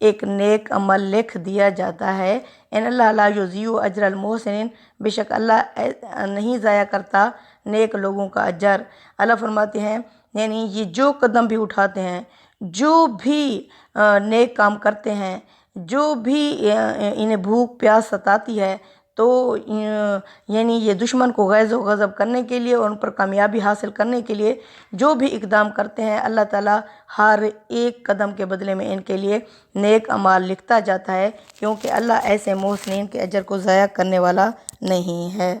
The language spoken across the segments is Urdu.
ایک نیک عمل لکھ دیا جاتا ہے۔ ان اللہ لا یضیع اجر المحسنین، بے شک اللہ نہیں ضائع کرتا نیک لوگوں کا اجر۔ اللہ فرماتے ہیں یعنی یہ جو قدم بھی اٹھاتے ہیں، جو بھی نیک کام کرتے ہیں، جو بھی انہیں بھوک پیاس ستاتی ہے، تو یعنی یہ دشمن کو غیظ و غضب کرنے کے لیے اور ان پر کامیابی حاصل کرنے کے لیے جو بھی اقدام کرتے ہیں، اللہ تعالیٰ ہر ایک قدم کے بدلے میں ان کے لیے نیک اعمال لکھتا جاتا ہے، کیونکہ اللہ ایسے محسنین کے اجر کو ضائع کرنے والا نہیں ہے۔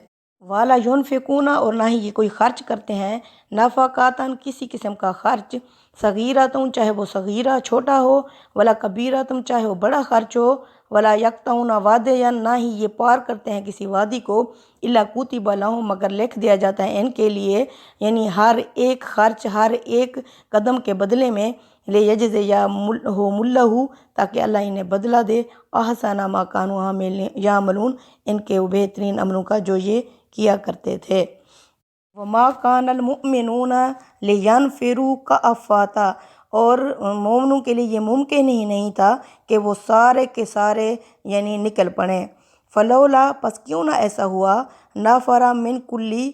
والا ينفقون، اور نہ ہی یہ کوئی خرچ کرتے ہیں، نفقاتن کسی قسم کا خرچ، صغیرتن چاہے وہ صغیرہ چھوٹا ہو، ولا کبیرتن چاہے وہ بڑا خرچ ہو، ولا یقطعون وادیا، نہ ہی یہ پار کرتے ہیں کسی وادی کو، الا کتب لہم مگر لکھ دیا جاتا ہے ان کے لیے، یعنی ہر ایک خرچ ہر ایک قدم کے بدلے میں، لیجزیہم، تاکہ اللہ انہیں بدلہ دے، احسن ما کانوا یعملون، ان کے وہ بہترین عملوں کا جو یہ کیا کرتے تھے۔ وما کان المؤمنون لینفروا کافۃ، اور مومنوں کے لیے یہ ممکن ہی نہیں تھا کہ وہ سارے کے سارے یعنی نکل پڑیں۔ فلولا، پس کیوں نہ ایسا ہوا، نفر من کلی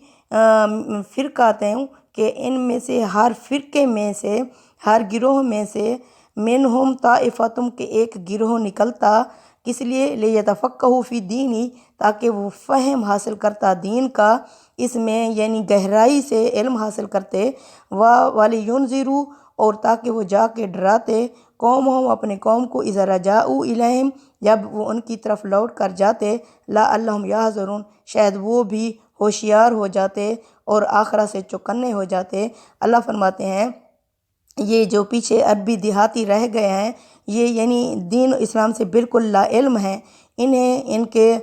فرقاتین، کہ ان میں سے ہر فرقے میں سے، ہر گروہ میں سے، منہم طائفتم، کہ ایک گروہ نکلتا، کس لیے، لیتفقہوا فی الدین، تاکہ وہ فہم حاصل کرتا دین کا، اس میں یعنی گہرائی سے علم حاصل کرتے، وَلِيُنذِرُوا، اور تاکہ وہ جا کے ڈراتے، قومہم، اپنے قوم کو، اذا رجعوا الیہم، جب وہ ان کی طرف لوٹ کر جاتے، لعلہم یحذرون، شاید وہ بھی ہوشیار ہو جاتے اور آخرت سے چوکنے ہو جاتے۔ اللہ فرماتے ہیں یہ جو پیچھے عربی دیہاتی رہ گئے ہیں، یہ یعنی دین اسلام سے بالکل لا علم ہیں، انہیں ان کے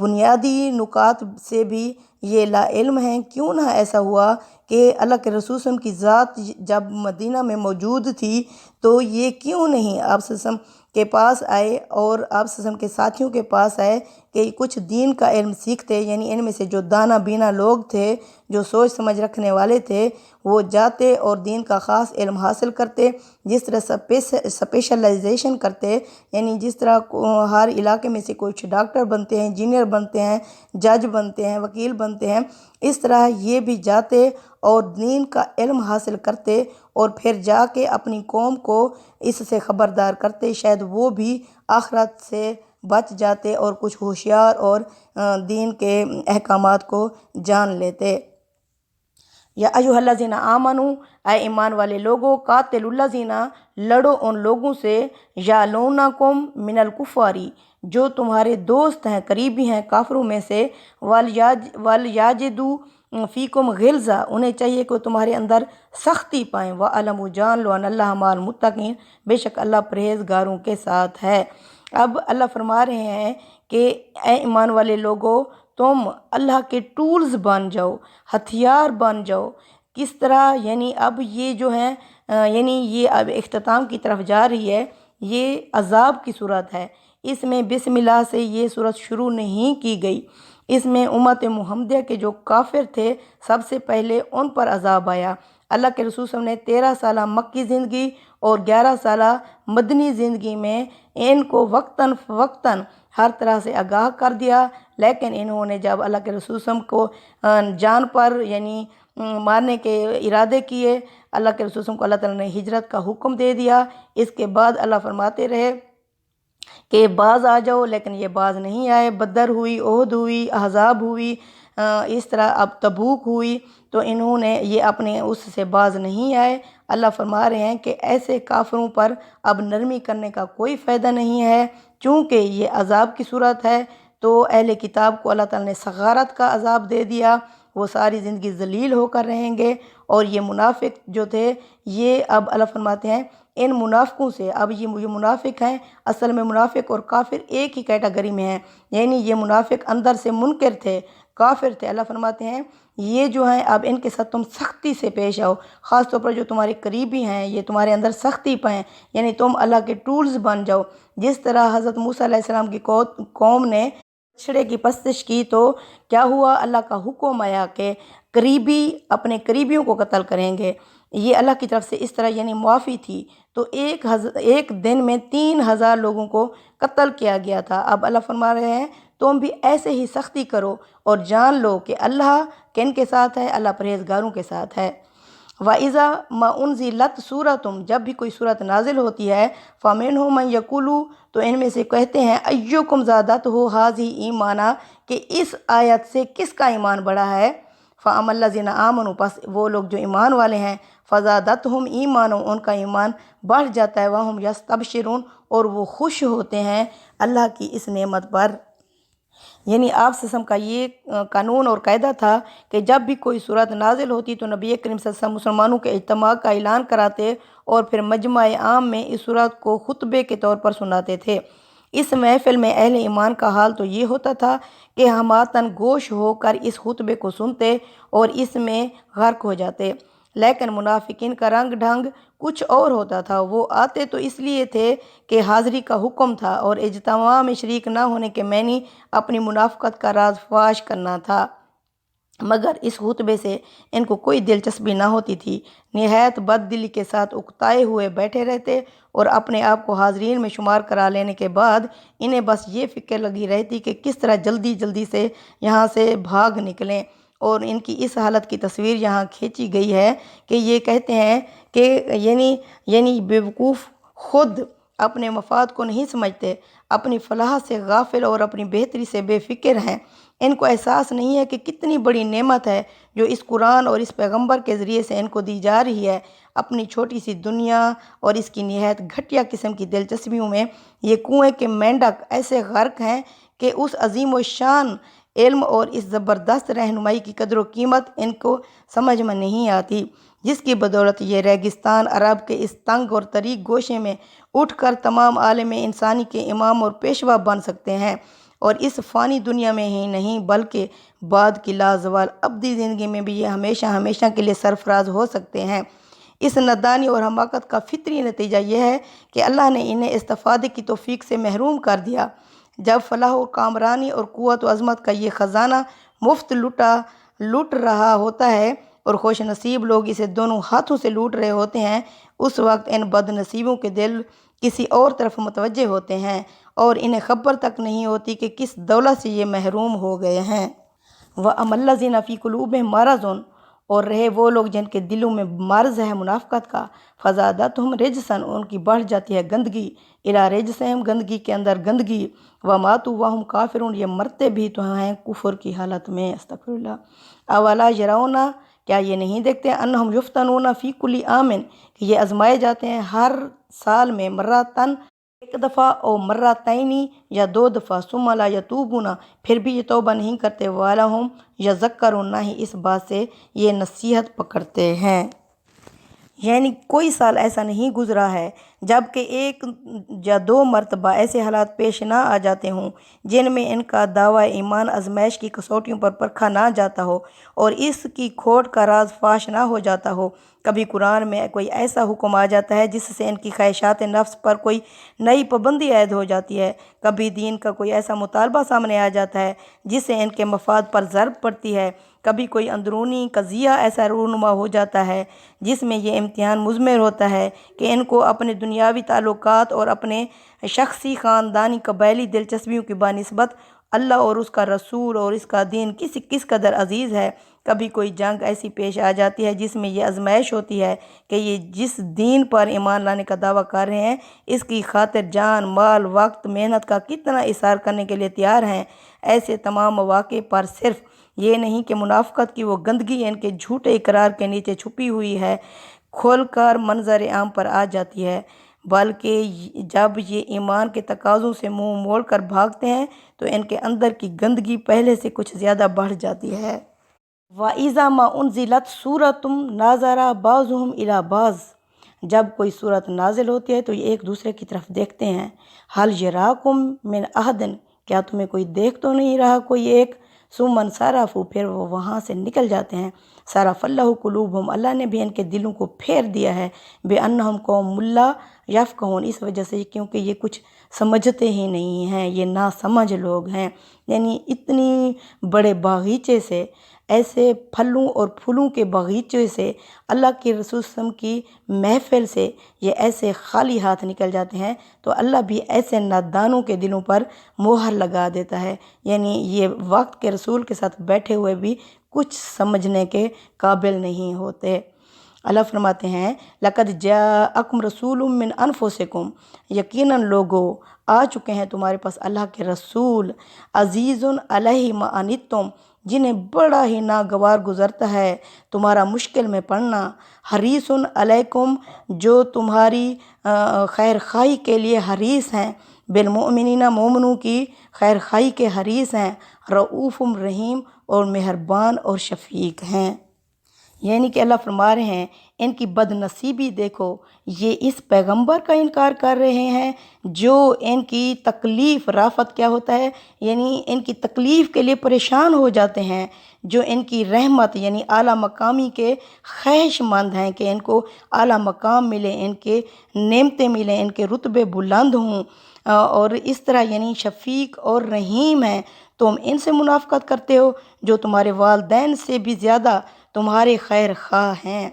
بنیادی نکات سے بھی یہ لا علم ہیں۔ کیوں نہ ایسا ہوا کہ اللہ کے رسول صلی اللہ علیہ وسلم کی ذات جب مدینہ میں موجود تھی، تو یہ کیوں نہیں آپ صلی اللہ علیہ وسلم کے پاس آئے اور آپ صلی اللہ علیہ وسلم کے ساتھیوں کے پاس آئے کہ کچھ دین کا علم سیکھتے، یعنی ان میں سے جو دانا بینا لوگ تھے، جو سوچ سمجھ رکھنے والے تھے، وہ جاتے اور دین کا خاص علم حاصل کرتے، جس طرح اسپیشلائزیشن کرتے، یعنی جس طرح ہر علاقے میں سے کچھ ڈاکٹر بنتے ہیں، انجینئر بنتے ہیں، جج بنتے ہیں، وکیل بنتے ہیں، اس طرح یہ بھی جاتے اور دین کا علم حاصل کرتے اور پھر جا کے اپنی قوم کو اس سے خبردار کرتے، شاید وہ بھی آخرت سے بچ جاتے اور کچھ ہوشیار اور دین کے احکامات کو جان لیتے۔ یا ایھا الذین آمنوا، اے ایمان والے لوگوں، قاتلوا الذین، لڑو ان لوگوں سے، یعلونکم من الکفار، جو تمہارے دوست ہیں، قریبی ہیں کافروں میں سے، ولیجدوا فیکم غلظہ، انہیں چاہیے کہ وہ تمہارے اندر سختی پائیں، وَاعْلَمُوا، جان لو، ان اللہ مع المتقین، بے شک اللہ پرہیزگاروں کے ساتھ ہے۔ اب اللہ فرما رہے ہیں کہ اے ایمان والے لوگوں، تم اللہ کے ٹولز بن جاؤ، ہتھیار بن جاؤ۔ کس طرح، یعنی اب یہ جو ہیں یعنی یہ اب اختتام کی طرف جا رہی ہے، یہ عذاب کی صورت ہے، اس میں بسم اللہ سے یہ صورت شروع نہیں کی گئی، اس میں امت محمدیہ کے جو کافر تھے سب سے پہلے ان پر عذاب آیا۔ اللہ کے رسول صلی اللہ علیہ وسلم نے 13 سالہ مکی زندگی اور 11 سالہ مدنی زندگی میں ان کو وقتاً فوقتاً ہر طرح سے آگاہ کر دیا، لیکن انہوں نے جب اللہ کے رسول صلی اللہ علیہ وسلم کو جان پر یعنی مارنے کے ارادے کیے، اللہ کے رسول صلی اللہ علیہ وسلم کو اللہ تعالیٰ نے ہجرت کا حکم دے دیا۔ اس کے بعد اللہ فرماتے رہے کہ باز آ جاؤ، لیکن یہ باز نہیں آئے۔ بدر ہوئی، احد ہوئی، احزاب ہوئی، اس طرح اب تبوک ہوئی، تو انہوں نے یہ اپنے اس سے باز نہیں آئے۔ اللہ فرما رہے ہیں کہ ایسے کافروں پر اب نرمی کرنے کا کوئی فائدہ نہیں ہے، چونکہ یہ عذاب کی صورت ہے، تو اہل کتاب کو اللہ تعالیٰ نے صغارت کا عذاب دے دیا، وہ ساری زندگی ذلیل ہو کر رہیں گے۔ اور یہ منافق جو تھے، یہ اب اللہ فرماتے ہیں ان منافقوں سے، اب یہ منافق ہیں، اصل میں منافق اور کافر ایک ہی کیٹیگری میں ہیں، یعنی یہ منافق اندر سے منکر تھے، کافر تھے۔ اللہ فرماتے ہیں یہ جو ہیں اب ان کے ساتھ تم سختی سے پیش آؤ، خاص طور پر جو تمہارے قریبی ہیں، یہ تمہارے اندر سختی پائیں، یعنی تم اللہ کے ٹولز بن جاؤ۔ جس طرح حضرت موسیٰ علیہ السلام کی قوم نے بچڑے کی پرستش کی، تو کیا ہوا، اللہ کا حکم آیا کہ قریبی اپنے قریبیوں کو قتل کریں گے، یہ اللہ کی طرف سے اس طرح یعنی معافی تھی، تو ایک دن میں 3000 لوگوں کو قتل کیا گیا تھا۔ اب اللہ فرما رہے ہیں تم بھی ایسے ہی سختی کرو اور جان لو کہ اللہ کن کے ساتھ ہے، اللہ پرہیزگاروں کے ساتھ ہے۔ وَإِذَا مَا أُنزِلَتْ سُورَةٌ جب بھی کوئی صورت نازل ہوتی ہے، فَمِنْهُم مَّن يَقُولُ تو ان میں سے کہتے ہیں أَيُّكُمْ زَادَتْهُ هَٰذِهِ ایمانا کہ اس آیت سے کس کا ایمان بڑھا ہے۔ فَأَمَّا الَّذِينَ آمَنُوا پس وہ لوگ جو ایمان والے ہیں، فَزَادَتْهُمْ ایمانا ان کا ایمان بڑھ جاتا ہے، وَهُمْ يَسْتَبْشِرُونَ اور وہ خوش ہوتے ہیں اللہ کی اس نعمت پر۔ یعنی آپ وسلم کا یہ قانون اور قاعدہ تھا کہ جب بھی کوئی صورت نازل ہوتی تو نبی کریم صلی اللہ علیہ وسلم مسلمانوں کے اجتماع کا اعلان کراتے اور پھر مجمع عام میں اس صورت کو خطبے کے طور پر سناتے تھے۔ اس محفل میں اہل ایمان کا حال تو یہ ہوتا تھا کہ ہماتن گوش ہو کر اس خطبے کو سنتے اور اس میں غرق ہو جاتے، لیکن منافقین کا رنگ ڈھنگ کچھ اور ہوتا تھا۔ وہ آتے تو اس لیے تھے کہ حاضری کا حکم تھا اور اجتماع میں شریک نہ ہونے کے معنی اپنی منافقت کا راز فاش کرنا تھا، مگر اس خطبے سے ان کو کوئی دلچسپی نہ ہوتی تھی۔ نہایت بد دلی کے ساتھ اکتائے ہوئے بیٹھے رہتے اور اپنے آپ کو حاضرین میں شمار کرا لینے کے بعد انہیں بس یہ فکر لگی رہتی کہ کس طرح جلدی جلدی سے یہاں سے بھاگ نکلیں، اور ان کی اس حالت کی تصویر یہاں کھینچی گئی ہے کہ یہ کہتے ہیں کہ یعنی بیوقوف خود اپنے مفاد کو نہیں سمجھتے، اپنی فلاح سے غافل اور اپنی بہتری سے بے فکر ہیں۔ ان کو احساس نہیں ہے کہ کتنی بڑی نعمت ہے جو اس قرآن اور اس پیغمبر کے ذریعے سے ان کو دی جا رہی ہے۔ اپنی چھوٹی سی دنیا اور اس کی نہایت گھٹیا قسم کی دلچسپیوں میں یہ کنویں کے مینڈک ایسے غرق ہیں کہ اس عظیم و شان علم اور اس زبردست رہنمائی کی قدر و قیمت ان کو سمجھ میں نہیں آتی، جس کی بدولت یہ ریگستان عرب کے اس تنگ اور طریق گوشے میں اٹھ کر تمام عالم انسانی کے امام اور پیشوا بن سکتے ہیں، اور اس فانی دنیا میں ہی نہیں بلکہ بعد کی لازوال ابدی زندگی میں بھی یہ ہمیشہ ہمیشہ کے لیے سرفراز ہو سکتے ہیں۔ اس نادانی اور حماقت کا فطری نتیجہ یہ ہے کہ اللہ نے انہیں استفادے کی توفیق سے محروم کر دیا۔ جب فلاح و کامرانی اور قوت و عظمت کا یہ خزانہ مفت لوٹ رہا ہوتا ہے اور خوش نصیب لوگ اسے دونوں ہاتھوں سے لوٹ رہے ہوتے ہیں، اس وقت ان بد نصیبوں کے دل کسی اور طرف متوجہ ہوتے ہیں اور انہیں خبر تک نہیں ہوتی کہ کس دولت سے یہ محروم ہو گئے ہیں۔ وَأَمَّا الَّذِينَ فِي قُلُوبِهِم مَرَضٌ اور رہے وہ لوگ جن کے دلوں میں مرض ہے منافقت کا، فَزَادَتْهُمْ رِجْسًا ان کی بڑھ جاتی ہے گندگی، إِلَىٰ رِجْسِهِمْ گندگی کے اندر گندگی، وَمَاتُوا وَهُمْ كَافِرُونَ یہ مرتے بھی تو ہیں کفر کی حالت میں۔ استغفر اللہ۔ أَوَلَا يَرَوْنَ کیا یہ نہیں دیکھتے أَنَّهُمْ يُفْتَنُونَ فِي كُلِّ عَامٍ کہ یہ آزمائے جاتے ہیں ہر سال میں، مرتن ایک دفعہ اور مرتینی یا 2 دفعہ، ثم لا یتوبون پھر بھی یہ توبہ نہیں کرتے، وَلَهُمْ یذکرون نہ ہی اس بات سے یہ نصیحت پکڑتے ہیں۔ یعنی کوئی سال ایسا نہیں گزرا ہے جب کہ 1 یا 2 مرتبہ ایسے حالات پیش نہ آ جاتے ہوں جن میں ان کا دعویٰ ایمان آزمائش کی کسوٹیوں پر پرکھا نہ جاتا ہو اور اس کی کھوٹ کا راز فاش نہ ہو جاتا ہو۔ کبھی قرآن میں کوئی ایسا حکم آ جاتا ہے جس سے ان کی خواہشات نفس پر کوئی نئی پابندی عائد ہو جاتی ہے، کبھی دین کا کوئی ایسا مطالبہ سامنے آ جاتا ہے جس سے ان کے مفاد پر ضرب پڑتی ہے، کبھی کوئی اندرونی قضیہ ایسا رونما ہو جاتا ہے جس میں یہ امتحان مضمر ہوتا ہے کہ ان کو اپنے دنیاوی تعلقات اور اپنے شخصی خاندانی قبائلی دلچسپیوں کی بنسبت اللہ اور اس کا رسول اور اس کا دین کس قدر عزیز ہے۔ کبھی کوئی جنگ ایسی پیش آ جاتی ہے جس میں یہ آزمائش ہوتی ہے کہ یہ جس دین پر ایمان لانے کا دعویٰ کر رہے ہیں اس کی خاطر جان، مال، وقت، محنت کا کتنا اثار کرنے کے لیے تیار ہیں۔ ایسے تمام مواقع پر صرف یہ نہیں کہ منافقت کی وہ گندگی ان کے جھوٹے اقرار کے نیچے چھپی ہوئی ہے کھل کر منظر عام پر آ جاتی ہے، بلکہ جب یہ ایمان کے تقاضوں سے منہ موڑ کر بھاگتے ہیں تو ان کے اندر کی گندگی پہلے سے کچھ زیادہ بڑھ جاتی ہے۔ وَإِذَا مَا أُنزِلَتْ سُورَةٌ نَظَرَ بَعْضُهُمْ إِلَىٰ بَعْضٍ جب کوئی صورت نازل ہوتی ہے تو یہ ایک دوسرے کی طرف دیکھتے ہیں، هَلْ يَرَاكُمْ مِنْ أَحَدٍ کیا تمہیں کوئی دیکھ تو نہیں رہا کوئی ایک، ثُمَّ انصَرَفُوا پھر وہ وہاں سے نکل جاتے ہیں، صَرَفَ اللَّهُ قُلُوبَهُمْ اللہ نے بھی ان کے دلوں کو پھیر دیا ہے، بِأَنَّهُمْ قَوْمٌ لَا يَفْقَهُونَ اس وجہ سے کیونکہ یہ کچھ سمجھتے ہی نہیں ہیں، یہ ناسمجھ لوگ ہیں۔ یعنی اتنی بڑے باغیچے سے ایسے پھلوں اور پھولوں کے باغیچے سے، اللہ کے رسول صلی اللہ علیہ وسلم کی محفل سے یہ ایسے خالی ہاتھ نکل جاتے ہیں تو اللہ بھی ایسے نادانوں کے دلوں پر مہر لگا دیتا ہے، یعنی یہ وقت کے رسول کے ساتھ بیٹھے ہوئے بھی کچھ سمجھنے کے قابل نہیں ہوتے۔ اللہ فرماتے ہیں لَقَدْ جَاءَكُمْ رَسُولٌ مِّنْ أَنفُسِكُمْ، یقیناً لوگو آ چکے ہیں تمہارے پاس اللہ کے رسول، عزیزٌ علیہ ما عنتم، جنہیں بڑا ہی ناگوار گزرتا ہے تمہارا مشکل میں پڑنا، حریصٌ علیکم، جو تمہاری خیر خواہی کے لیے حریص ہیں، بالمؤمنین، مومنوں کی خیر خواہی کے حریص ہیں، رؤوف رحیم، اور مہربان اور شفیق ہیں۔ یعنی کہ اللہ فرما رہے ہیں ان کی بد نصیبی دیکھو، یہ اس پیغمبر کا انکار کر رہے ہیں جو ان کی تکلیف، رافت کیا ہوتا ہے، یعنی ان کی تکلیف کے لیے پریشان ہو جاتے ہیں، جو ان کی رحمت یعنی اعلیٰ مقامی کے خواہش مند ہیں کہ ان کو اعلیٰ مقام ملے، ان کے نعمتیں ملیں، ان کے رتبے بلند ہوں، اور اس طرح یعنی شفیق اور رحیم ہیں، تم ان سے منافقت کرتے ہو جو تمہارے والدین سے بھی زیادہ تمہارے خیر خواہ ہیں۔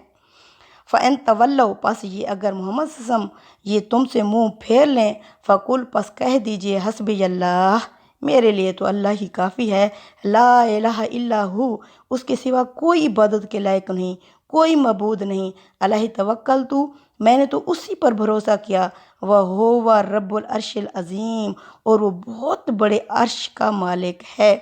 فَإِن تَوَلَّوْا، پس یہ اگر محمد صلی اللہ علیہ وسلم یہ تم سے منہ پھیر لیں، فَقُلْ، پس کہہ دیجئے، حسبی اللہ، میرے لیے تو اللہ ہی کافی ہے، لا الہ الا ہو، اس کے سوا کوئی عبادت کے لائق نہیں، کوئی معبود نہیں، علیہ توکلت، میں نے تو اسی پر بھروسہ کیا، وَهُوَ رب العرش العظیم، اور وہ بہت بڑے عرش کا مالک ہے۔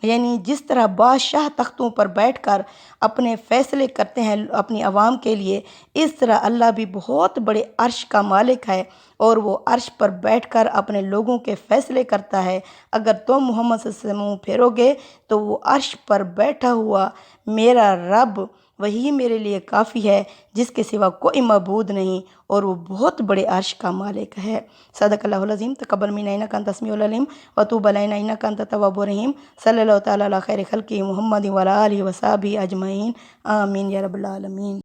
یعنی جس طرح بادشاہ تختوں پر بیٹھ کر اپنے فیصلے کرتے ہیں اپنی عوام کے لیے، اس طرح اللہ بھی بہت بڑے عرش کا مالک ہے اور وہ عرش پر بیٹھ کر اپنے لوگوں کے فیصلے کرتا ہے۔ اگر تم محمد صلی اللہ علیہ وسلم منہ پھیرو گے تو وہ عرش پر بیٹھا ہوا میرا رب، وہی میرے لیے کافی ہے، جس کے سوا کوئی معبود نہیں، اور وہ بہت بڑے عرش کا مالک ہے۔ صدق اللہ العظیم۔ تقبل منا انک انت السمیع العلیم وتوب علینا انک انت التواب الرحیم۔ صلی اللہ تعالیٰ علی خیر خلقہ محمد وعلی آلہ وصحبہ اجمعین، آمین یا رب العالمین۔